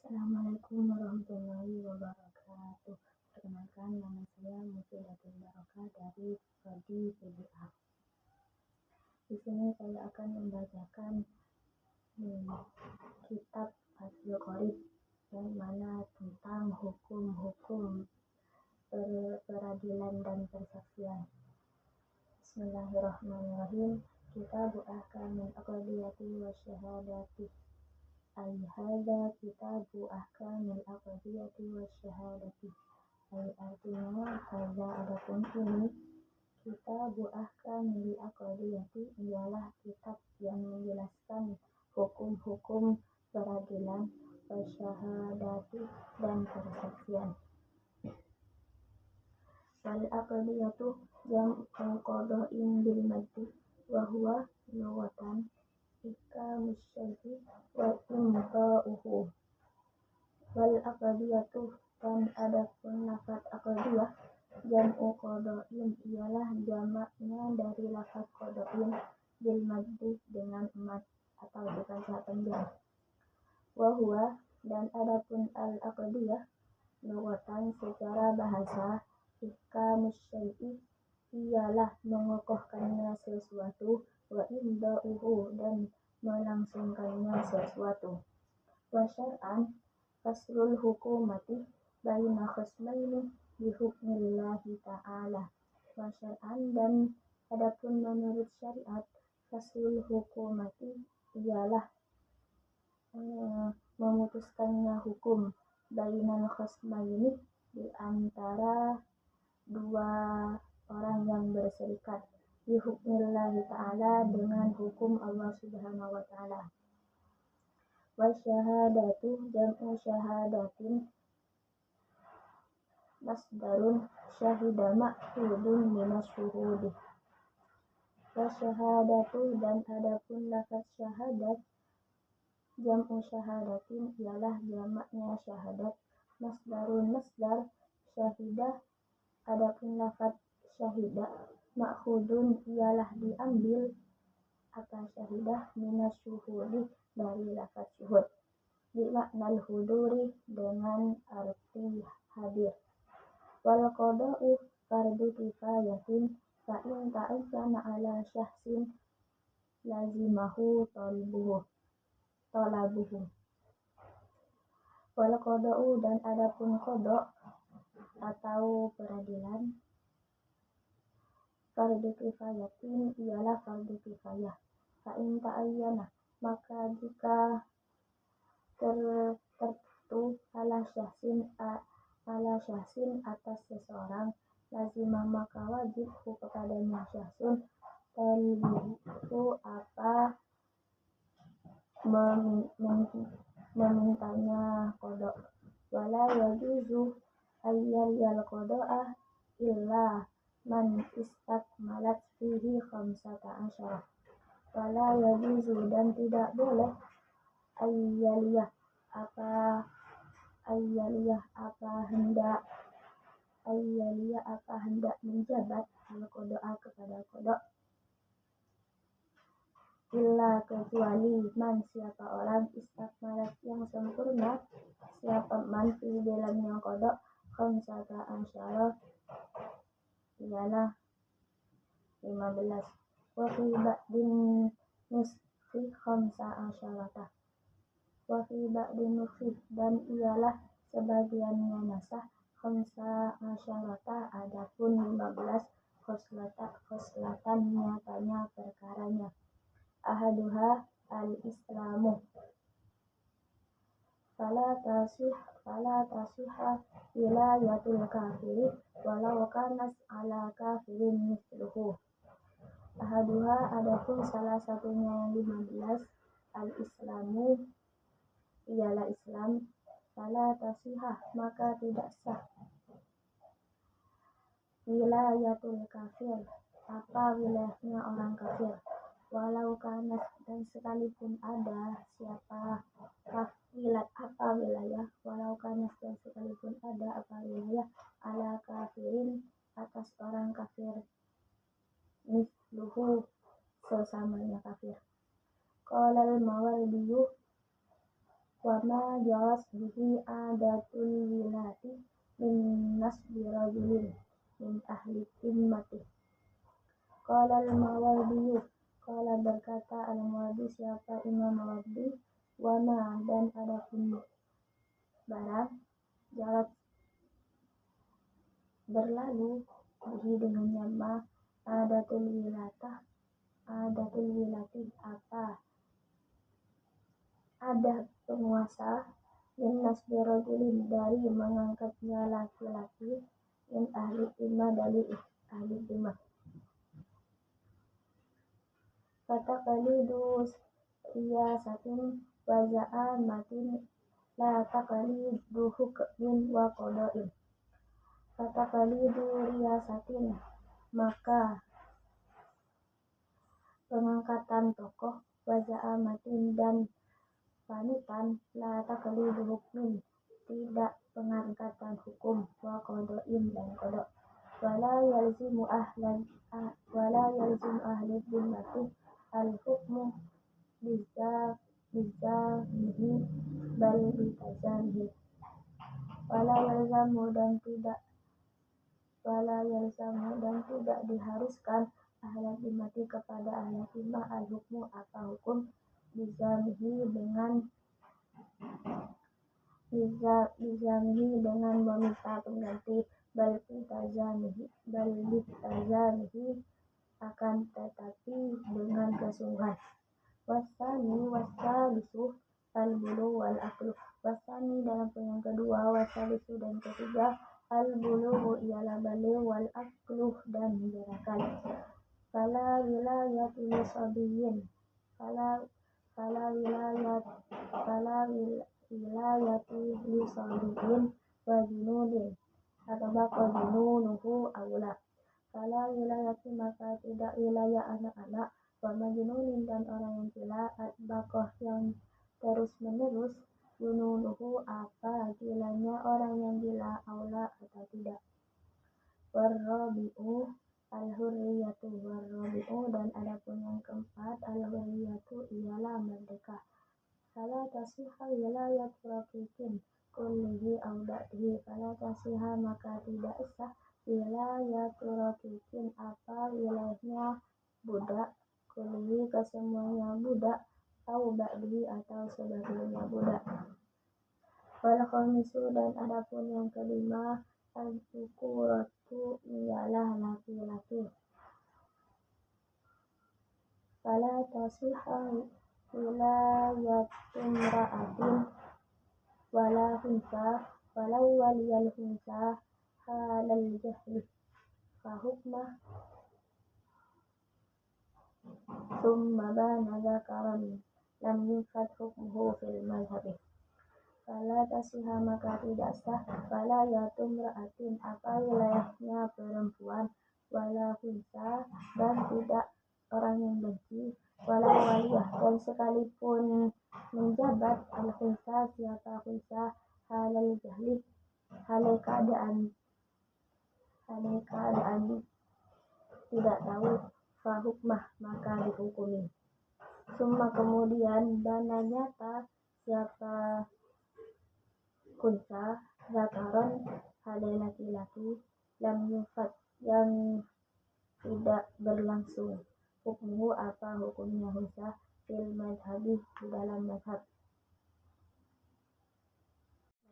Assalamualaikum warahmatullahi wabarakatuh. Perkenalkan, nama saya Mufidatul Barokah dari Prodi PBA. Di sini saya akan membacakan kitab Fathul Qorib yang mana tentang hukum-hukum peradilan dan persaksian. Bismillahirrahmanirrahim. Kitab ahkamil aqdiyati wa syahadati. Hadza kitabu ahkamil aqdiyati wa syahadati. Artinya adapun ini kitabu ahkamil aqdiyati ialah kitab yang menjelaskan hukum-hukum peradilan, wa syahadati dan persaksian. Wal aqdiyatu jam'u qada'in bil maddi wa huwa lughatan ikamus syai'i wa imta'uhu. Wal aqdiyatu dan adapun lafaz aqdiyah jam'u qada'in ialah jamaknya dari lafaz qada'in bil maddi dengan mad atau dibaca panjang. Wa huwa dan adapun al aqdiyah lughatan secara bahasa ikamus syai'i ialah mengokohkannya sesuatu, wa imda'uhu dan melangsungkannya sesuatu. Wa syar'an faslul hukumati baina khasmaini bi hukmillahi ta'ala. Wa syar'an dan adapun menurut syariat faslul hukumati ialah memutuskannya hukum bainal khasmaini di antara dua orang yang berserikat bi hukmillahi ta'ala dengan hukum Allah Subhanahu wa ta'ala. Wa syahadatu jam'u syahadatin masdarun syahida ma'khudun minas syuhudi. Wa syahadatu dan adapun lafaz syahadat jam'u syahadatin ialah jamaknya syahadat, masdarun masdar syahida adapun lafaz syahida ma'khudun ialah diambil apa syahidah minas syuhudi dari lafaz syuhud bi maknal huduri dengan arti hadir. Wal qada'u fardu kifayatin fa in ta'ayyana ala syahsin lazimahu talabuhu. Wal qada'u dan adapun qada' atau peradilan fardu kifayatin ialah fardu kifayah. Fa in ta'ayyana maka jika tertentu ala syahsin atas seseorang lazimah maka wajib kepadanya syahsun talbihu apa memintanya qada. Wala yajuzu ayyal qada'a illa man istakmalat fihi khamsata asyara. Wala yajuzu dan tidak boleh ayyaliyah apa hendak menjabat al qada'a kepada qada illa kecuali man siapa orang istakmalat yang sempurna siapa man fi dalamnya qada khamsata asyara ialah 15. Wa fi ba'din nisfi khamsa asyarata. Wa fi ba'din nisfi dan ialah sebagiannya nasah khamsa asyarata adapun 15 khoslatan nyatanya perkaranya. Ahaduha al-islamu fala tasihha wilayatul kafiri walau kanas ala kafirin misluhu. Ahaduha adapun salah satunya yang 15 al-islamu ialah Islam, fala tasihha maka tidak sah wilayatul kafir apa wilayahnya orang kafir, walau kanas dan sekalipun ada siapa wilayah walau kanas dan sekalipun ada apa wilayah ala kafirin atas orang kafir misluhu sesamanya kafir. Qala al-Mawardi wa ma jawas bihi adatul wilati min nasbi rajulin min ahli timmati. Qala al-Mawardi, qala berkata al-Mawardi, siapa Imam Mawardi, wa ma dan adapun barang jalat berlalu bihi dengannya ma adatul wilati apa ada penguasa min nasbi rajulin dari mengangkatnya laki-laki min ahli timah dari ahli timah. Kata kalidu riyasatin wa za'amatin la taqalidu hukmin wa qada'in. Kata kalidu riyasatin maka pengangkatan tokoh wa za'amatin dan panutan la taqalidu hukmin tidak pengangkatan hukum wa qada'in dan qada'. Wala yalzimu ahli dhimmati al-hukmu bizamihi bal bitazamihi. Wala yalzamu dan tidak diharuskan ahli dhimmati kepada ahli dhimmah al-hukmu apa hukum bizamihi dengan meminta pengganti bal bitazamihi akan tetapi dengan kesungguhan. Wasalisu al-bulu wal aklu. Wasani dalam yang kedua, wasalisu dan ketiga, al-bulu ialah balik wal aklu dan berakal. Fala wilayatu lisabiyin. Fala wilayatu lisabiyin wa junudin. Atabaqa jununuhu awla. Fala wilayatu maka tidak wilayah anak-anak wa majnunin dan orang yang gila atbaqah yang terus menerus jununuhu apa gilanya orang yang gila aula atau tidak. Warrabi'u al-hurriyatu dan adapun yang keempat al-hurriyatu ialah merdeka. Fala tasihha wilayat raqiqin kullihi audatihi. Fala tasihha maka tidak sah wilayat raqiqin apa wilayahnya budak kullihi kesemuanya budak au ba'dihi atau sebagiannya budak. Wal khamisu dan adapun yang kelima al-dhukuratu ialah laki-laki. Fala tasihha wilayatum ra'atin wala hunsa walau waliyal hunsa halal jahli fahukmah summa bana zakaran lam yufad hukmuhu fil mazhabi. Fala tasihha maka tidak sah walayatum ra'atin apa wilayahnya perempuan wala hunsa dan tidak orang yang benci wala waliyah dan sekalipun menjabat al-hunsa siapa hunsa halal jahli halal keadaan tidak tahu fahukmah maka dihukumi. Summa kemudian dana nyata siapa kunsa zakaron halal laki-laki lam yufat yang tidak berlangsung hukmu apa hukumnya hunsa fil madhabi di dalam madhab.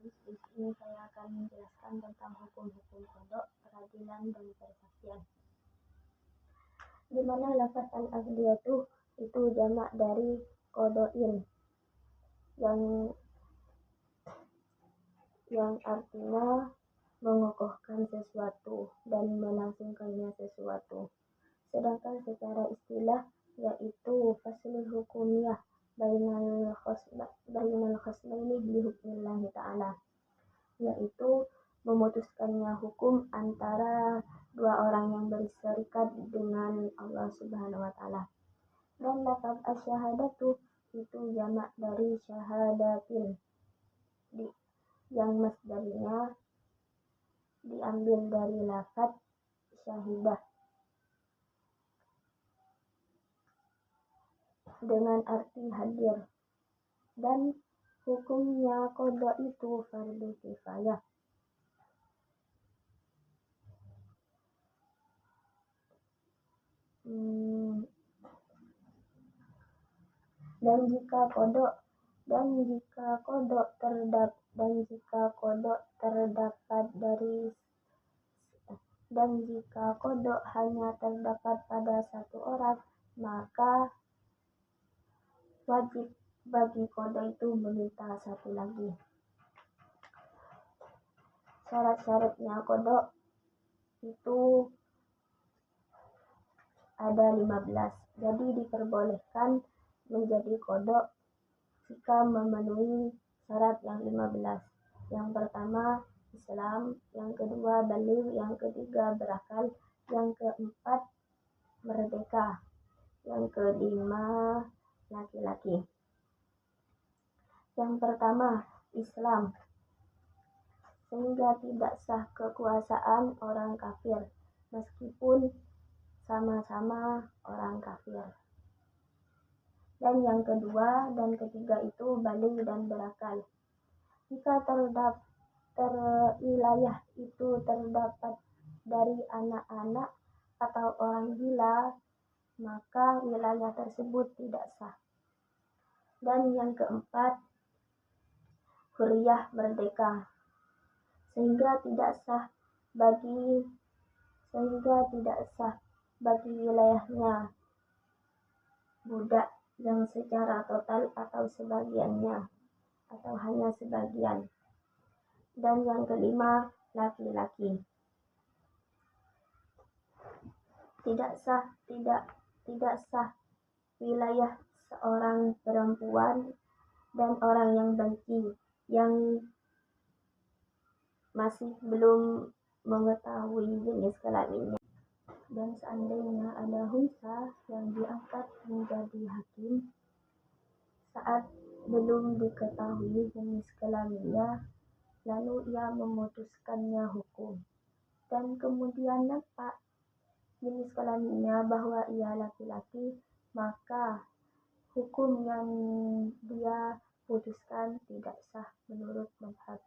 Di sini saya akan menjelaskan tentang hukum-hukum qada, peradilan dan persaksian. Di mana lafaz al-aqdiyatu itu jamak dari qada'in yang artinya mengokohkan sesuatu dan melangsungkannya sesuatu. Sedangkan secara istilah yaitu faslul hukumiyah bainal khasmaini bi hukmillahi ta'ala, yaitu memutuskannya hukum antara dua orang yang berserikat dengan Allah Subhanahu wa taala. Dan lafaz asyhadatu itu jamak dari syahadatin yang masdarnya diambil dari lafaz syahidah dengan arti hadir. Dan Hukumnya qada itu fardu kifayah. Dan jika kodok hanya terdapat pada satu orang, maka wajib bagi kodok itu meminta satu lagi. Syarat-syaratnya kodok itu ada 15. Jadi diperbolehkan menjadi kodok jika memenuhi syarat yang 15. Yang pertama Islam, yang kedua baligh, yang ketiga berakal, yang keempat merdeka, yang kelima laki-laki. Yang pertama Islam, sehingga tidak sah kekuasaan orang kafir meskipun sama-sama orang kafir. Dan yang kedua dan ketiga itu baligh dan berakal. Jika wilayah itu terdapat dari anak-anak atau orang gila, maka wilayah tersebut tidak sah. Dan yang keempat hurriyah, merdeka, sehingga tidak sah bagi wilayahnya budak yang secara total atau sebagiannya atau hanya sebagian. Dan yang kelima laki-laki. Tidak sah wilayah seorang perempuan dan orang yang bangki yang masih belum mengetahui jenis kelaminnya. Dan seandainya ada unsa yang diangkat menjadi hakim saat belum diketahui jenis kelaminnya, lalu ia memutuskannya hukum, dan kemudian nampak jenis kelaminnya bahwa ia laki-laki, maka hukum yang dia putuskan tidak sah menurut mazhab